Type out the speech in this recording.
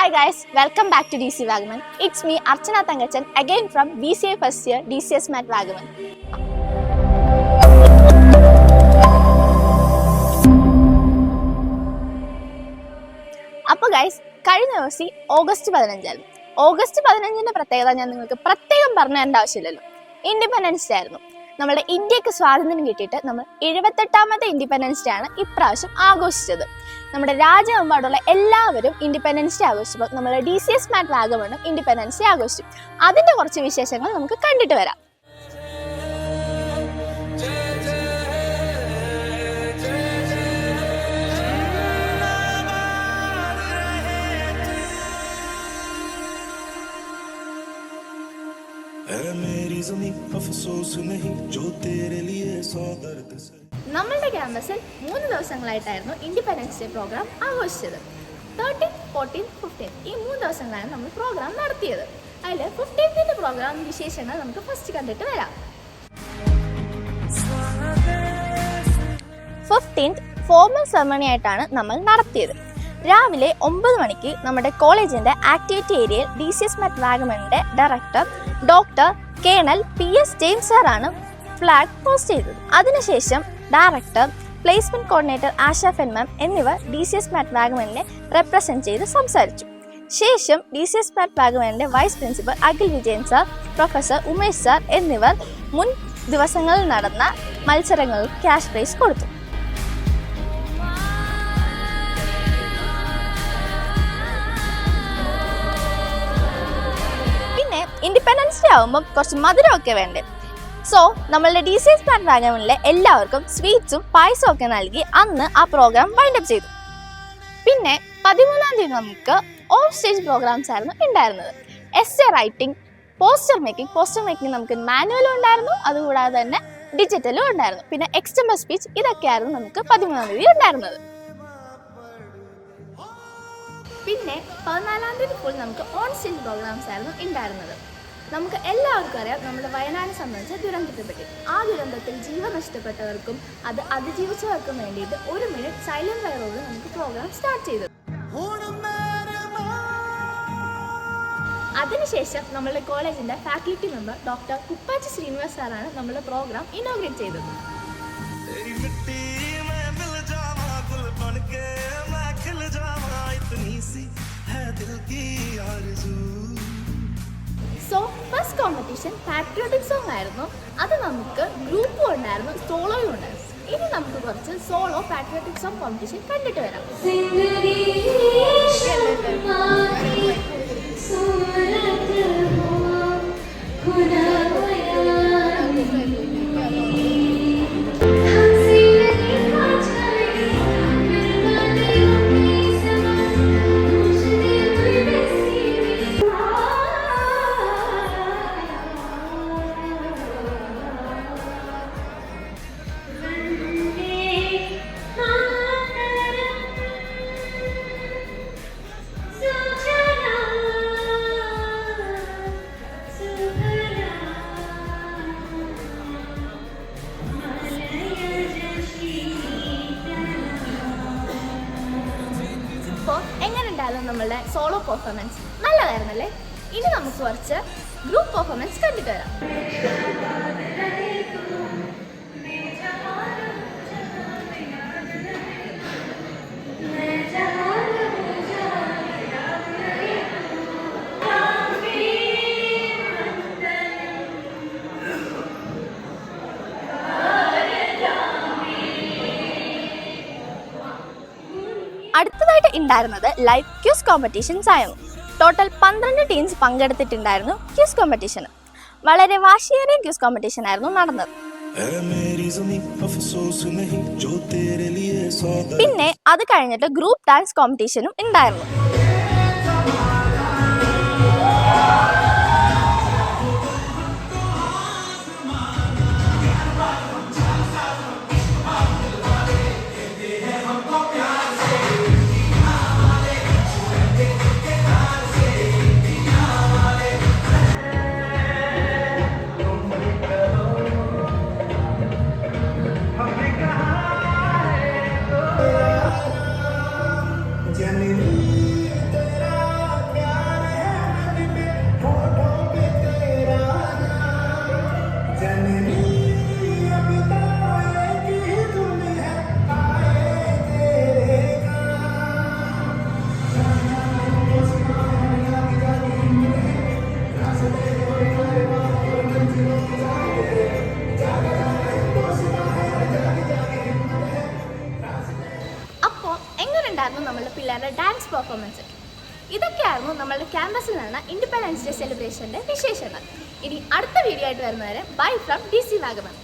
Hi guys, welcome back to DC Vagaman. It's me Archana Thangachan again from BCA first year DCS Math Vagaman. അപ്പോൾ guys കഴിഞ്ഞ ദിവസം August 15 August 15ന്റെ പ്രത്യേകത ഞാൻ നിങ്ങൾക്ക് പ്രത്യേകം പറഞ്ഞു തരേണ്ട ആവശ്യമില്ലല്ലോ. ഇൻഡിപെൻഡൻസ് ഡേ ആയിരുന്നു. നമ്മുടെ ഇന്ത്യക്ക് സ്വാതന്ത്ര്യം കിട്ടിയിട്ട് നമ്മൾ 78ാമത്തെ ഇൻഡിപെൻഡൻസ് ഡേ ആണ് ഇപ്രാവശ്യം ആഘോഷിച്ചത്. നമ്മുടെ രാജ്യമെമ്പാടുള്ള എല്ലാവരും ഇൻഡിപെൻഡൻസ് ഡേ ആഘോഷിച്ചപ്പോൾ നമ്മുടെ DCS Math വാഗമണ്ണും ഇൻഡിപെൻഡൻസ് ഡേ ആഘോഷിച്ചു. അതിൻ്റെ കുറച്ച് വിശേഷങ്ങൾ നമുക്ക് കണ്ടിട്ട് വരാം. നമ്മളുടെ ക്യാമ്പസിൽ 3 ദിവസങ്ങളായിട്ടായിരുന്നു ഇൻഡിപെൻഡൻസ് ഡേ പ്രോഗ്രാം ആഘോഷിച്ചത്. 13th, 14th, 15th ഈ 3 ദിവസങ്ങളാണ് നമ്മൾ പ്രോഗ്രാം നടത്തിയത്. അതിൽ 15th പ്രോഗ്രാം വിശേഷങ്ങൾ നമുക്ക് ഫസ്റ്റ് കണ്ടിട്ട് വരാം. 15th ഫോർമൽ സെറമണി ആയിട്ടാണ് നമ്മൾ നടത്തിയത്. രാവിലെ 9 മണിക്ക് നമ്മുടെ കോളേജിൻ്റെ ആക്ടിവിറ്റി ഏരിയയിൽ DCS Math വാഗമണിൻ്റെ director doctor colonel PS James സാറാണ് ഫ്ലാഗ് പോസ്റ്റ് ചെയ്തത്. അതിനുശേഷം ഡയറക്ടർ, പ്ലേസ്മെന്റ് കോർഡിനേറ്റർ ആശ ഫെൻമാം എന്നിവർ DCS Math വാഗമണിനെ റെപ്രസെന്റ് ചെയ്ത് സംസാരിച്ചു. ശേഷം DCS Math വാഗമണിൻ്റെ vice principal Akhil Vijayan sir, professor Umesh sir എന്നിവർ മുൻ ദിവസങ്ങളിൽ നടന്ന മത്സരങ്ങൾക്ക് ക്യാഷ് പ്രൈസ് കൊടുത്തു. ഇൻഡിപെൻഡൻസ് ഡേ ആകുമ്പം കുറച്ച് മധുരമൊക്കെ വേണ്ടേ. സോ നമ്മളുടെ DCS Math വാഗമണിലെ എല്ലാവർക്കും സ്വീറ്റ്സും പായസവും ഒക്കെ നൽകി അന്ന് ആ പ്രോഗ്രാം വൈൻഡപ്പ് ചെയ്തു. പിന്നെ 13ാം തീയതി നമുക്ക് ഓഫ് സ്റ്റേജ് പ്രോഗ്രാംസ് ആയിരുന്നു ഉണ്ടായിരുന്നത്. എസ്സേ റൈറ്റിംഗ്, പോസ്റ്റർ മേക്കിംഗ് നമുക്ക് മാനുവലും ഉണ്ടായിരുന്നു, അതുകൂടാതെ തന്നെ ഡിജിറ്റലും ഉണ്ടായിരുന്നു. പിന്നെ എക്സ്റ്റംപർ സ്പീച്ച്, ഇതൊക്കെയായിരുന്നു നമുക്ക് 13ാം തീയതി ഉണ്ടായിരുന്നത്. പിന്നെ 14ാം തീയതി ഫുൾ നമുക്ക് ഓൺ സ്റ്റേജ് പ്രോഗ്രാംസ് ആയിരുന്നു ഉണ്ടായിരുന്നത്. നമുക്ക് എല്ലാവർക്കും അറിയാം നമ്മുടെ വയനാടിനെ സംബന്ധിച്ച ദുരന്തത്തെ പറ്റി. ആ ദുരന്തത്തിൽ ജീവൻ നഷ്ടപ്പെട്ടവർക്കും അത് അതിജീവിച്ചവർക്കും വേണ്ടിയിട്ട് 1 മിനിറ്റ് സൈലന്റ് ഫയറോട് നമുക്ക് പ്രോഗ്രാം സ്റ്റാർട്ട് ചെയ്തത്. അതിനുശേഷം നമ്മുടെ കോളേജിന്റെ ഫാക്കൽറ്റി മെമ്പർ ഡോക്ടർ കുപ്പാച്ചി ശ്രീനിവാസ് സാറാണ് നമ്മുടെ പ്രോഗ്രാം ഇനോഗ്രേറ്റ് ചെയ്തത്. So first competition patriotic song ആയിരുന്നു. അത് നമുക്ക് ഗ്രൂപ്പും ഉണ്ടായിരുന്നു, സോളോയും ഉണ്ടായിരുന്നു. ഇനി നമുക്ക് കുറച്ച് സോളോ പാട്രിയോട്ടിക് സോങ് കോമ്പറ്റീഷൻ കണ്ടിട്ട് വരാം. നമ്മളുടെ സോളോ പെർഫോമൻസ് നല്ലതായിരുന്നല്ലേ. ഇനി നമുക്ക് കുറച്ച് ഗ്രൂപ്പ് പെർഫോമൻസ് കണ്ടിട്ട് വരാം. അടുത്തതായിട്ട് ഉണ്ടായിരുന്നത് ലൈവ് ക്യൂസ് കോമ്പറ്റീഷൻസ് ആയിരുന്നു. ടോട്ടൽ 12 ടീംസ് പങ്കെടുത്തിട്ടുണ്ടായിരുന്നു ക്യൂസ് കോമ്പറ്റീഷന്. വളരെ വാശിയേറിയ ക്യൂസ് കോമ്പറ്റീഷൻ ആയിരുന്നു നടന്നത്. പിന്നെ അത് കഴിഞ്ഞിട്ട് ഗ്രൂപ്പ് ഡാൻസ് കോമ്പറ്റീഷനും ഉണ്ടായിരുന്നു. ഇതായിരുന്നു നമ്മളുടെ പിള്ളേരുടെ ഡാൻസ് പെർഫോമൻസ്. ഇതൊക്കെയായിരുന്നു നമ്മളുടെ ക്യാമ്പസിൽ നടന്ന ഇൻഡിപെൻഡൻസ് ഡേ സെലിബ്രേഷൻ്റെ വിശേഷങ്ങൾ. ഇനി അടുത്ത വീഡിയോ ആയിട്ട് വരുന്നവരെ ബൈ ഫ്രം DC വാഗമൺ.